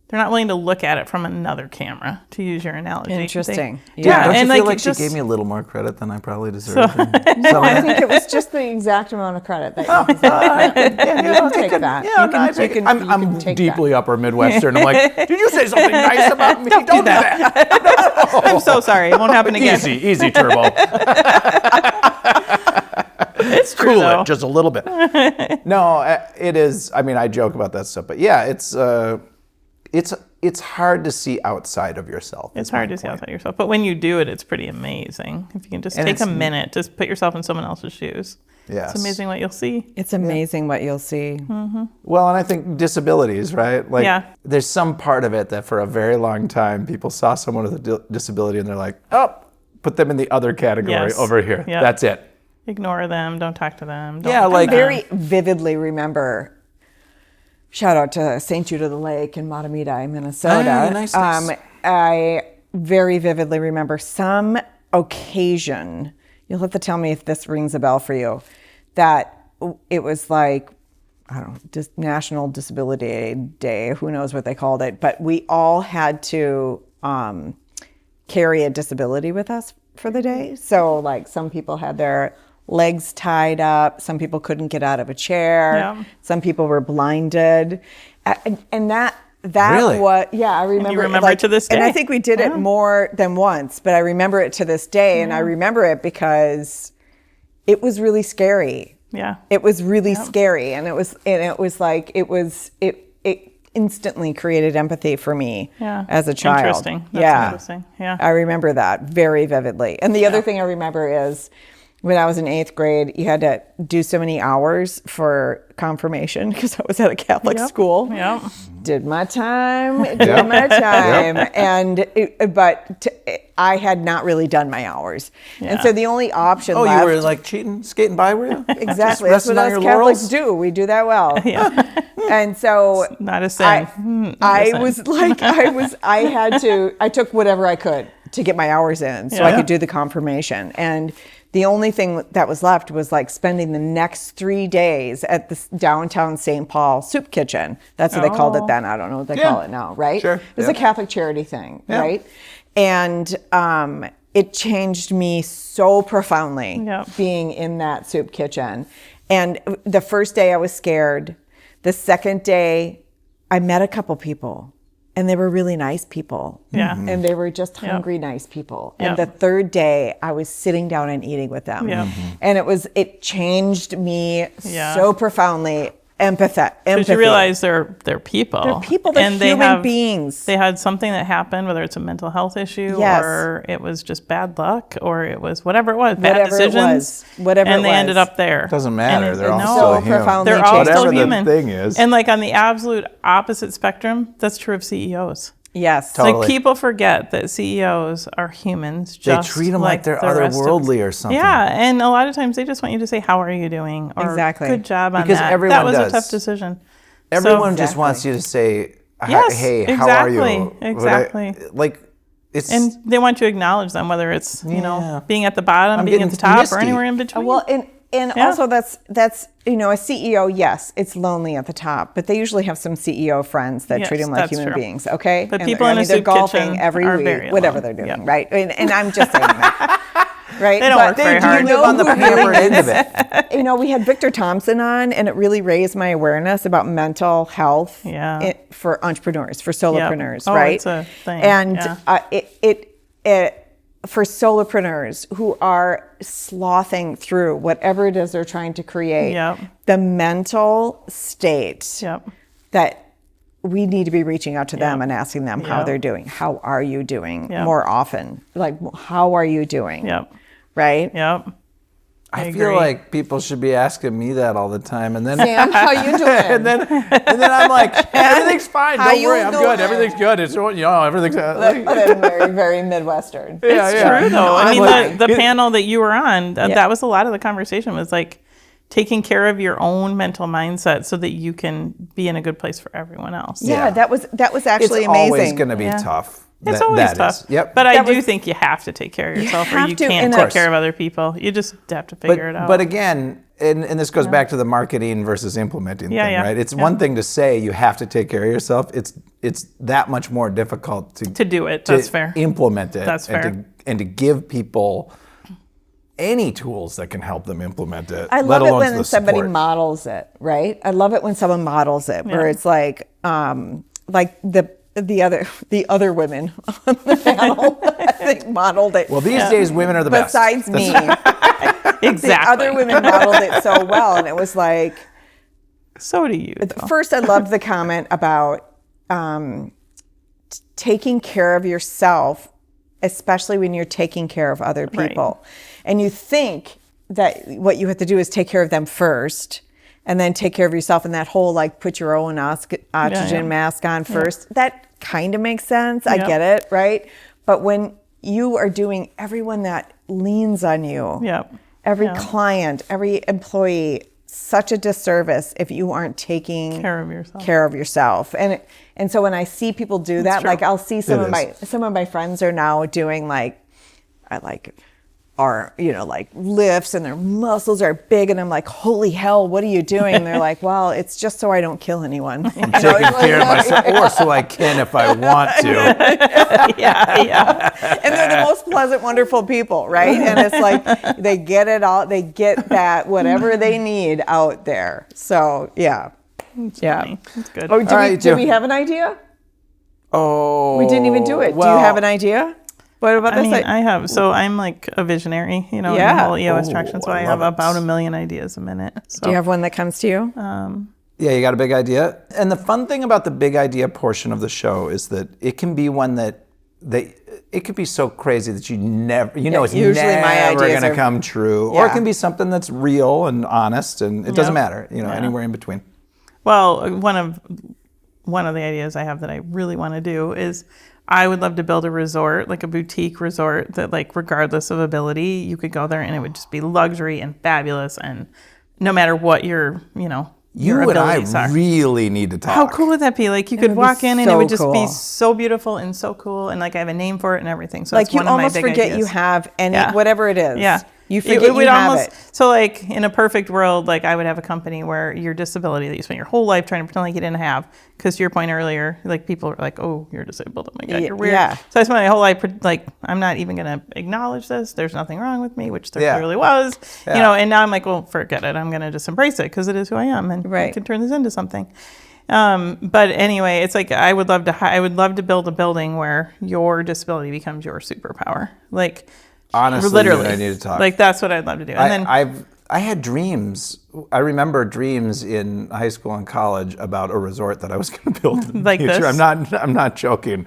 they're not willing to look at it from another camera, to use your analogy. Interesting. Yeah, Don't you and feel like like she just- gave me a little more credit than I probably deserved? No, I think it was just the exact amount of credit that you deserve. You can take that. Yeah, You can- you can- you I'm can take deeply upper Midwestern. I'm like, did you say something nice about me? Don't do that. I'm so sorry. It won't happen again. Easy, turbo. It's true, Cool though. it just a little bit. No, it is. I mean, I joke about that stuff, but yeah, it's hard to see outside of yourself. It's hard to see outside yourself. But when you do it, it's pretty amazing. If you can just And take it's- a minute, just put yourself in someone else's shoes. Yes. It's amazing what you'll see. It's amazing what you'll see. Well, and I think disabilities, right? Like, Yeah. there's some part of it that for a very long time, people saw someone with a disability and they're like, oh, put them in the other category Yes. over here. Yeah. That's it. Ignore them. Don't talk to them. Don't Yeah, look like- at them. Very vividly remember, shout out to St. Jude of the Lake in Matamidi, Minnesota. Ah, nice. I very vividly remember some occasion, you'll have to tell me if this rings a bell for you, that it was like, I don't know, National Disability Day, who knows what they called it, but we all had to carry a disability with us for the day. So like some people had their legs tied up, some people couldn't get out of a chair, Yeah. some people were blinded. And that Really? was, yeah, I remember. remember it to this And I day? think we did it more than once, but I remember it to this day. And I remember it because it was really scary. Yeah. It was really scary, and it instantly created empathy for me as a child. Interesting. That's interesting. Yeah. I remember that very vividly. And the other thing I remember is when I was in 8th grade, you had to do so many hours for confirmation because I was at a Catholic school. Yep. Did my time, and I had not really done my hours, and so the only option Oh, left. you were like cheating, skating by, were you? Exactly. Just That's what resting on us your Catholics laurels? do. We do that well. And so Not a sin. I was like, I took whatever I could to get my hours in so I could do the confirmation. And the only thing that was left was like spending the next 3 days at the downtown St. Paul soup kitchen. That's what they called it then. I don't know what they call it now, right? Sure. It was a Catholic charity thing, right? And it changed me so profoundly being in that soup kitchen. And the first day I was scared. The second day I met a couple people and they were really nice people. Yeah. And they were just hungry, nice people. Yep. And the third day, I was sitting down and eating with them. Yep. And it changed me Yeah. so profoundly. Empathy. Because you realize they're people. They're people, they're human beings. They had something that happened, whether it's a mental health issue Yes. or it was just bad luck or it was whatever it was, bad Whatever it decisions. was. Whatever and it they was. ended up there. Doesn't matter. And They're all no, still So human. profoundly They're all changed. still Whatever human. the thing is. And like on the absolute opposite spectrum, that's true of CEOs. Yes. Totally. Like people forget that CEOs are humans. They Just treat them like they're the rest of us. otherworldly or something. Yeah, and a lot of times they just want you to say, "How are you doing?" Or Exactly. "Good job on Because that." everyone That was does. a tough decision. Everyone So- just wants you to say, Yes, hey, how are you? exactly. Like, it's... And they want you to acknowledge them, whether it's Yeah. being at the bottom, I'm being at getting the top, misty. or anywhere in between. Well, and Yeah. also that's a CEO. Yes, it's lonely at the top, but they usually have some CEO friends that Yes, treat them like that's human true. beings. Okay, But And people in a they're soup golfing kitchen every are week, very whatever alone. they're doing, Yeah. right? And I'm just saying that. Right? They don't work very do hard. you live know on the who paper really end of is? it. We had Victor Thompson on, and it really raised my awareness about mental health Yeah. for entrepreneurs, for solopreneurs, Oh, right? it's a thing. And Yeah. it for solopreneurs who are slothing through whatever it is they're trying to create, Yep. the mental state Yep. that we need to be reaching out to them Yep. and asking them how Yep. they're doing. How are you doing? Yep. More often. Like, how are you doing? Yep. Right? Yep. I agree. feel like people should be asking me that all the time. And then... Sam, how you doing? And then I'm like, everything's fine. How Don't you worry. I'm doing? good. Everything's good. It's, everything's... That's very, very Midwestern. Yeah, It's yeah. true though. I mean, like- the panel that you were on, that was a lot of the conversation was like taking care of your own mental mindset so that you can be in a good place for everyone else. Yeah, Yeah. that was actually It's amazing. always going to be Yeah. tough. It's That- always that tough. is. Yep. But I That do was- think you have to take care of yourself or have you to, can't and take that's- care of other people. You just have to figure it out. But again, and this goes back to the marketing versus implementing Yeah, thing, yeah. right? It's Yeah. one thing to say you have to take care of yourself. It's that much more difficult to do it, to that's fair. implement it. That's and fair. And to give people any tools that can help them implement it. I let love it alone when the somebody support. models it, right? I love it when someone models it, where Yeah. it's like the other women on the panel, I think modeled it. Well, these days women are the best. Besides me, Exactly. the other women modeled it so well, and it was like. So do you. though. First, I loved the comment about taking care of yourself, especially when you're taking care of other people. And you think that what you have to do is take care of them first and then take care of yourself. And that whole like put your own oxygen mask on first, that kind of makes sense. I Yep. get it, right? But when you are doing everyone that leans on you, Yep. every client, every employee, such a disservice if you aren't taking Care of yourself. care of yourself. And so when I see people do that, true. like I'll see some It of my friends are now doing like lifts and their muscles are big, and I'm like, holy hell, what are you doing? And they're like, well, it's just so I don't kill anyone. Taking care of myself, or so I can if I want to. yeah. And they're the most pleasant, wonderful people, right? And it's like they get it all, they get that whatever they need out there. So yeah. Funny. That's good. Oh, All right, did Joe. we have an idea? Oh, We didn't even do it. Do well, you have an idea? What about I this? mean, I have. So I'm like a visionary, in the Yeah. whole EOS traction. So I I have love it. about 1 million ideas a minute. So Do you have one that comes to you? Yeah, you got a big idea. And the fun thing about the big idea portion of the show is that it can be one that it could be so crazy that you never, it's usually my never ideas going are- to come true. Or it Yeah. can be something that's real and honest, and it doesn't Yep. matter, anywhere in between. Well, one of the ideas I have that I really want to do is I would love to build a resort, like a boutique resort that, like, regardless of ability, you could go there and it would just be luxury and fabulous, and no matter what your You and abilities I are. really need to talk. How cool would that be? Like, you could would be walk in and it so would just be cool. so beautiful and so cool, and like I have a name for it and everything. So Like that's you one of my almost big forget ideas. you have any, Yeah. whatever it is. Yeah. You forget you have it. So like in a perfect world, like I would have a company where your disability that you spent your whole life trying to pretend like you didn't have, because to your point earlier, like people are like, oh, you're disabled. Oh my God, you're weird. Yeah. So I spent my whole life like, I'm not even going to acknowledge this. There's nothing wrong with me, which there Yeah. clearly was, Yeah. and now I'm like, well, forget it. I'm going to just embrace it because it is who I am, and I Right. can turn this into something. But anyway, it's like I would love to build a building where your disability becomes your superpower. Like, Honestly, literally, I need to talk. Like, that's what I'd love to do. And then I had dreams. I remember dreams in high school and college about a resort that I was going to build in the Like future. this? I'm not joking.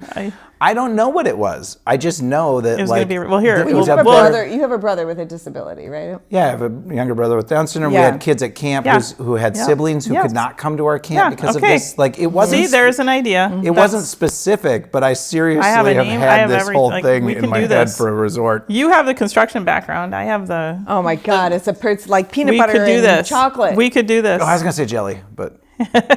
I don't know what it was. I just know that it was like going to be, well, here, that You was have, up a there. brother, you have a brother with a disability, right? Yeah, I have a younger brother with Down syndrome. Yeah. We had kids at camp Yeah. who had Yeah. siblings who Yes. could not come to our camp Yeah, because okay. of this. Like, it wasn't. see, there's an idea. It wasn't specific, but I seriously I have a have name, had I have this every- whole like, thing we in can my do head this. for a resort. You have the construction background. I have the. Oh my God, it's like peanut We butter could do and this. chocolate. We could do this. Oh, I was going to say jelly, but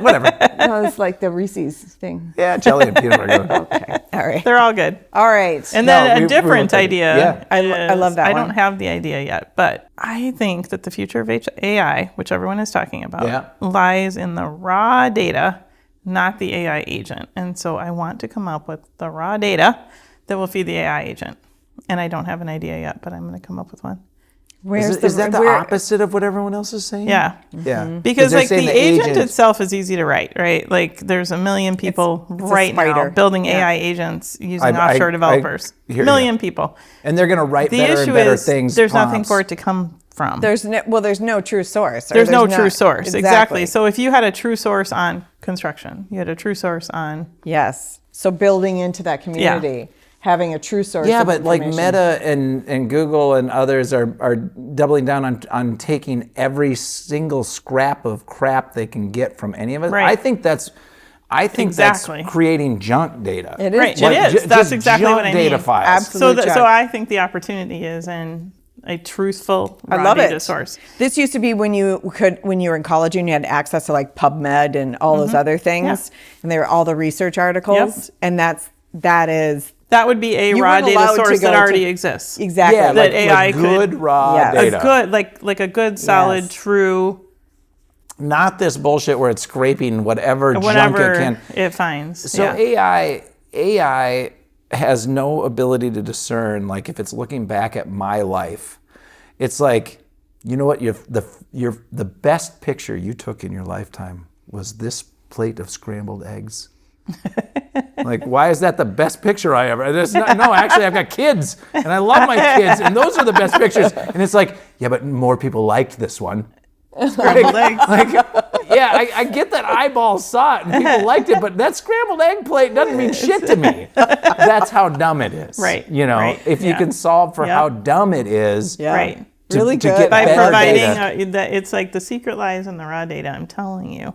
whatever. No, it's like the Reese's thing. Yeah, jelly and peanut butter. Okay, all right. They're all good. All right. And No, then we a different were- idea. yeah. I love that I one. don't have the idea yet, but I think that the future of AI, which everyone is talking about, Yeah. lies in the raw data, not the AI agent. And so I want to come up with the raw data that will feed the AI agent. And I don't have an idea yet, but I'm going to come up with one. Is that the opposite of what everyone else is saying? Yeah. Yeah. Because they're like the saying agent itself is easy to write, right? Like there's a million people it's a right now spider. building Yeah. AI agents using I offshore developers. hear you. Million people. And they're going to write The better and issue better is things. there's nothing prompts. for it to come from. There's no true source. or There's no not- true source. Exactly. So if you had a true source on construction, you had a true source on. Yes. So building into that community, having a true source. Yeah, of but like information. Meta and Google and others are doubling down on taking every single scrap of crap they can get from any of it. Right. I think that's Exactly. creating junk data. It is. Right. junk. It is. Just That's exactly junk what I data mean. files. Absolutely. So I think the opportunity is in a truthful raw I love data it. source. This used to be when you were in college and you had access to like PubMed and all those other things, and they were all the research articles, and that is That would be a You raw weren't data allowed to source go that to- already exists. exactly Yeah, That like AI could- good raw Yes. data. A good, like a good, solid, Yes. true, Not this bullshit where it's scraping whatever junk whatever it can. it finds. So yeah. AI has no ability to discern, like if it's looking back at my life, it's like, you know what, the best picture you took in your lifetime was this plate of scrambled eggs. Like, why is that the best picture I ever? No, actually, I've got kids, and I love my kids, and those are the best pictures. And it's like, yeah, but more people liked this one. Scrambled eggs. Yeah, I get that eyeballs saw it and people liked it, but that scrambled egg plate doesn't mean shit to me. That's how dumb it is. Right, You know, right, if you yeah. can solve for Yep. how dumb it is. yeah. Right. really to good. get By better providing data. that, it's like the secret lies in the raw data. I'm telling you,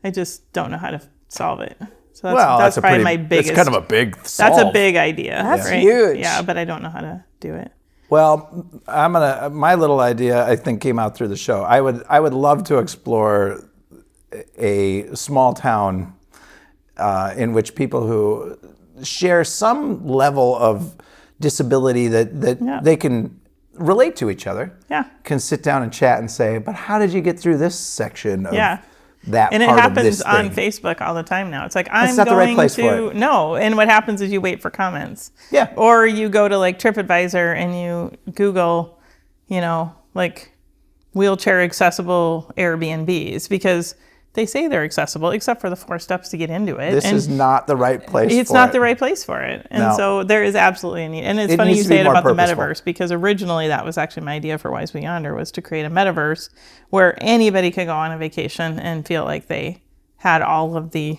I just don't know how to solve it. So that's a probably pretty, my biggest. It's kind of a big solve. That's a big idea. That's right? huge. Yeah, but I don't know how to do it. Well, my little idea, I think, came out through the show. I would love to explore a small town in which people who share some level of disability that Yeah. they can relate to each other. Yeah. Can sit down and chat and say, but how did you get through this section of Yeah. that And it part of this happens on thing? Facebook all the time now. It's like, I'm not the right going place for to it. no. And what happens is you wait for comments. Yeah. Or you go to like TripAdvisor and you Google, like wheelchair accessible Airbnbs because they say they're accessible, except for the 4 steps to get into it. This And is not the right place it's for not it. the right place for it. And No. so there is absolutely a need. And it's It funny needs you to be say it more about the purposeful. metaverse because originally that was actually my idea for Blue Yonder was to create a metaverse where anybody could go on a vacation and feel like they had all of the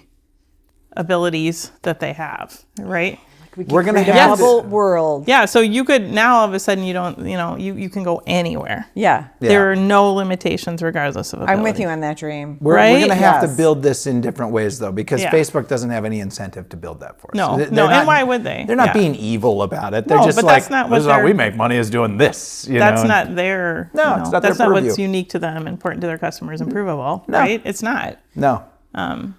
abilities that they have, right? We're going to Create a have bubble to, world. Yeah, so you could now all of a sudden you don't, you can go anywhere. Yeah. There are no limitations regardless of ability. I'm with you on that dream. We're Right? going to have Yes. to build this in different ways, though, because Yeah. Facebook doesn't have any incentive to build that for us. No, They're no, not- and why would they? They're not Yeah. being evil about it. They're No, just but like, that's not what this is how they're- we make money is doing this. You That's know? not their. No, it's not their that's not what's purview. unique to them, important to their customers, and provable, No. right? It's not. No.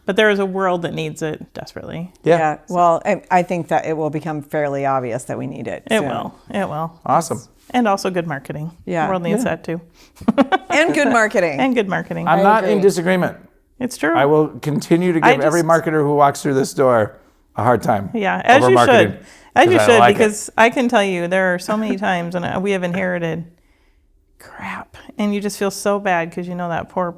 But there is a world that needs it desperately. Yeah. Well, I think that it will become fairly obvious that we need it. It soon. will. It will. Awesome. And also good marketing. Yeah. The world needs Yeah. that too. And good marketing. And good marketing. I'm not in agree. disagreement. It's true. I will continue to I give every just- marketer who walks through this door a hard time. Yeah, as over you marketing, should. As you 'cause I should, like it. because I can tell you there are so many times, and we have inherited crap. And you just feel so bad because you know that poor,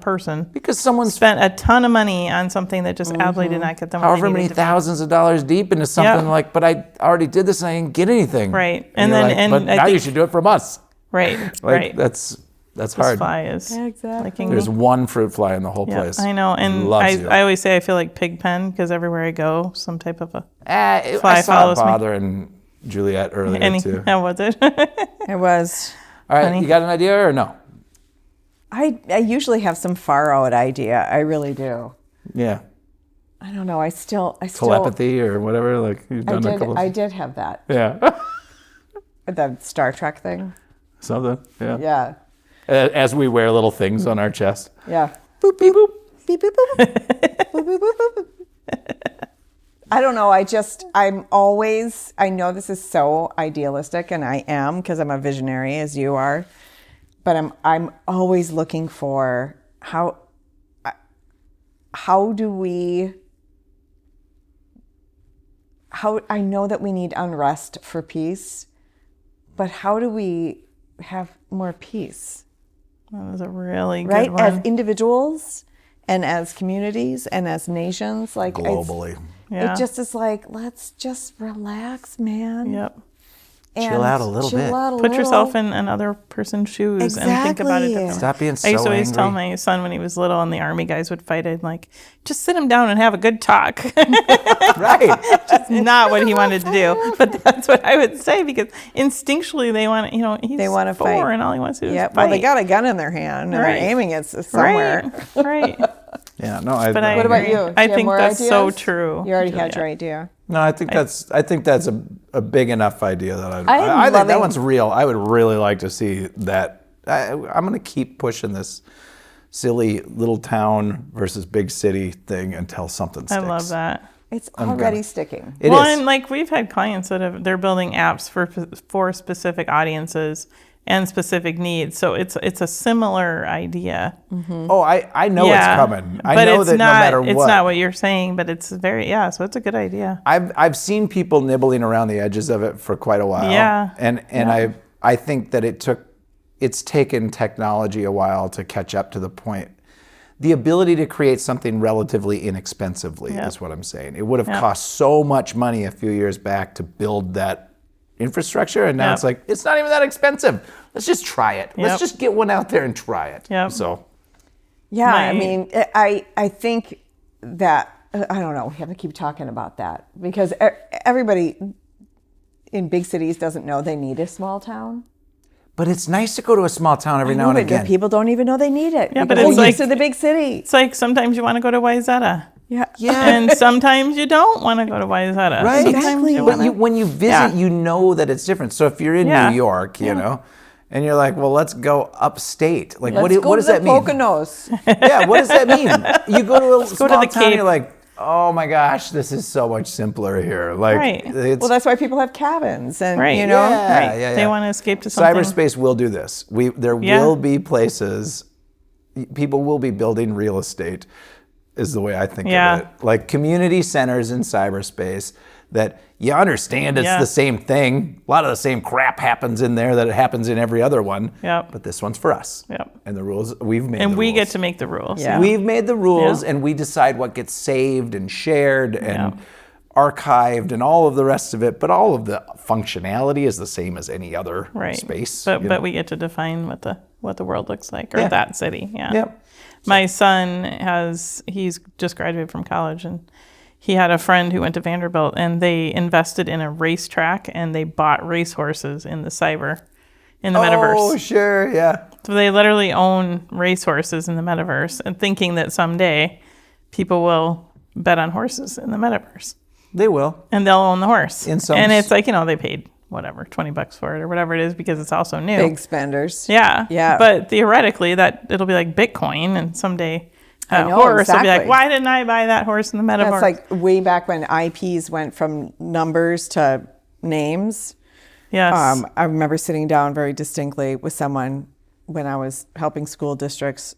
person. Because someone Spent a ton of money on something that just absolutely did not get them what however they many needed to. thousands of dollars deep into something but I already did this and I didn't get anything. Right. And And you're then, like, and but I now think, you should do it from us. right, Like right. that's This hard. fly is exactly. licking There's me. one fruit fly in the whole Yeah, place. I know. And Loves you. I always say I feel like Pigpen because everywhere I go, some type of a I fly saw follows a me. bother in Juliet earlier too. How was it? It was. All right, funny. you got an idea or no? I usually have some far out idea. I really do. Yeah. I don't know. I still Telepathy or whatever. Like you've done a couple. I did have that. Yeah. The Star Trek thing. Something. Yeah. Yeah. As we wear little things on our chest. Yeah. Boop beep boop. Beep boop boop. Boop boop boop boop. I don't know. I know this is so idealistic, and I am because I'm a visionary as you are, but I'm always looking for how I know that we need unrest for peace, but how do we have more peace? That was a really Right? good one. As individuals and as communities and as nations, like Globally. Yeah. it just is like, let's just relax, man. Yep. And Chill out a little bit. Put yourself in another person's shoes and think about it Exactly. differently. Stop being so I used to always tell angry. my son when he was little and the army guys would fight, I'd like, just sit him down and have a good talk. Right. Not what he wanted to do, but that's what I would say because instinctually they want, he's They wanna 4 fight. and all he wants to do Yeah, is well, fight. they got a gun in their hand and Right. they're aiming it somewhere. Right. Yeah. No. I. But I What about agree. you? Do I you have think more that's so ideas? true. You already had Juliet. your idea. No, I think that's a big enough idea that I'm I think that loving- one's real. I would really like to see that. I'm going to keep pushing this silly little town versus big city thing until something I sticks. love that. It's already sticking. It well, is. and like we've had clients that they're building apps for specific audiences and specific needs. So it's a similar idea. Oh, I know it's coming. I but know it's that not, no matter it's what. not what you're saying, but it's so it's a good idea. I've seen people nibbling around the edges of it for quite a while. Yeah. And I think that it's taken technology a while to catch up to the point. The ability to create something relatively inexpensively is what I'm saying. It would have cost so much money a few years back to build that infrastructure, and now it's like, it's not even that expensive. Let's just try it. Let's just get one out there and try it. Yep. So Yeah, I mean, I think that, I don't know, we have to keep talking about that because everybody in big cities doesn't know they need a small town. but it's nice to go to a small town every now and But again. people don't even know they need it. Yeah, but because it's they're like- used to the big city. It's like sometimes you want to go to Wayzata. Yeah. And sometimes you don't want to go to Wayzata. Right. Sometimes Exactly. you But wanna- when you visit, you know that it's different. So if you're in Yeah. New York, you know, and you're like, well, let's go upstate. Like, Let's what go does to that the mean? Poconos. Yeah, what does that mean? You go to a small go to the town, Cape. you're like, oh my gosh, this is so much simpler here. Like, Right. it's, Well, that's why people have cabins and, Right. you know. Yeah, Right. yeah, They yeah. want to escape to something. cyberspace will do this. There will be places, people will be building real estate, is the way I think Yeah. of it. Like community centers in cyberspace that you understand it's Yeah. the same thing. A lot of the same crap happens in there that it happens in every other one. Yep. But this one's for us. Yep. And the rules, we've made And the we rules. get to make the rules. Yeah. We've made the rules Yeah. and we decide what gets saved and shared and Yeah. archived and all of the rest of it. But all of the functionality is the same as any other Right. space. But you know? but we get to define what the world looks like or Yeah. that city. Yeah. Yep. My son he's just graduated from college and he had a friend who went to Vanderbilt and they invested in a racetrack and they bought racehorses in the metaverse. Oh, sure, yeah. So they literally own racehorses in the metaverse and thinking that someday people will bet on horses in the metaverse They will. and they'll own the horse. In some and s- it's like, they paid whatever, $20 for it or whatever it is because it's also new. Big spenders. Yeah. Yeah. But theoretically that it'll be like Bitcoin and someday I a know, horse will be like, exactly. why didn't I buy that horse in the metaverse? That's like way back when IPs went from numbers to names. yes. I remember sitting down very distinctly with someone when I was helping school districts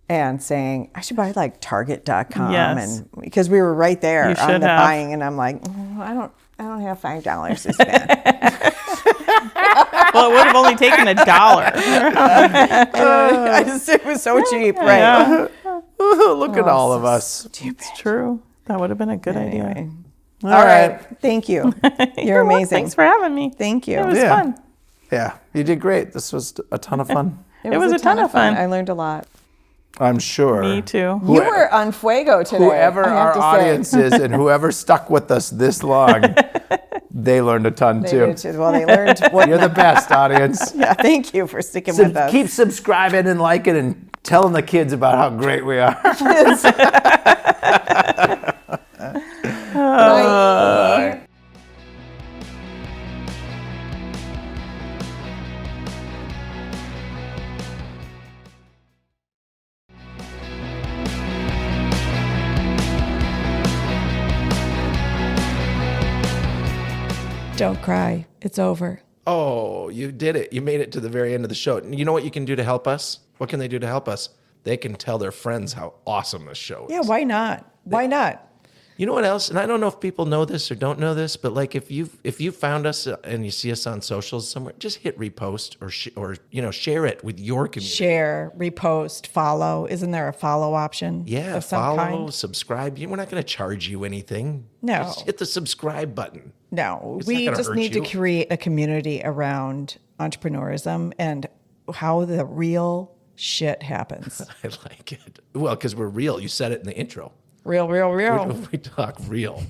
and saying, I should buy like Target.com. Yes. And because we were right there You on should the have. buying. And I'm like, I don't have $5 to spend. Well, it would have only taken $1. It was so cheap, right? Yeah, Look at all of us. it's true. That would have been a good idea. Anyway. All right. Thank you. You're welcome. amazing. Thanks for having me. Thank you. It was Yeah. fun. Yeah, you did great. This was a ton of fun. It was a ton of fun. I learned a lot. I'm sure. Me too. You were on fuego today. Whoever I have our to say. audience is and whoever stuck with us this long, they learned a ton They too. did too. Well, they learned what. You're the best, audience. Yeah, thank you for sticking with us. Keep subscribing and liking and telling the kids about how great we are. Bye. Don't cry. It's over. Oh, you did it. You made it to the very end of the show. You know what you can do to help us? What can they do to help us? They can tell their friends how awesome this show is. Yeah, why not? Why not? You know what else? And I don't know if people know this or don't know this, but like if you found us and you see us on socials somewhere, just hit repost or share it with your community. Share, repost, follow. Isn't there a follow option? Yeah, of some follow, kind? subscribe. We're not going to charge you anything. No. Just hit the subscribe button. No, It's we not gonna just hurt need you. to create a community around entrepreneurism and how the real shit happens. I like it. Well, because we're real. You said it in the intro. Real. We talk real.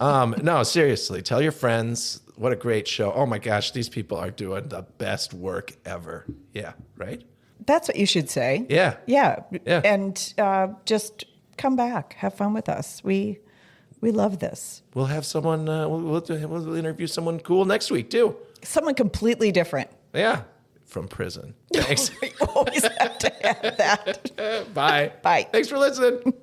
No, seriously, tell your friends. What a great show. Oh my gosh, these people are doing the best work ever. Yeah, right? That's what you should say. Yeah. Yeah. Yeah. And just come back. Have fun with us. We love this. We'll have someone, we'll interview someone cool next week too. Someone completely different. Yeah, from prison. Thanks. We always have to have that. Bye. Bye. Thanks for listening.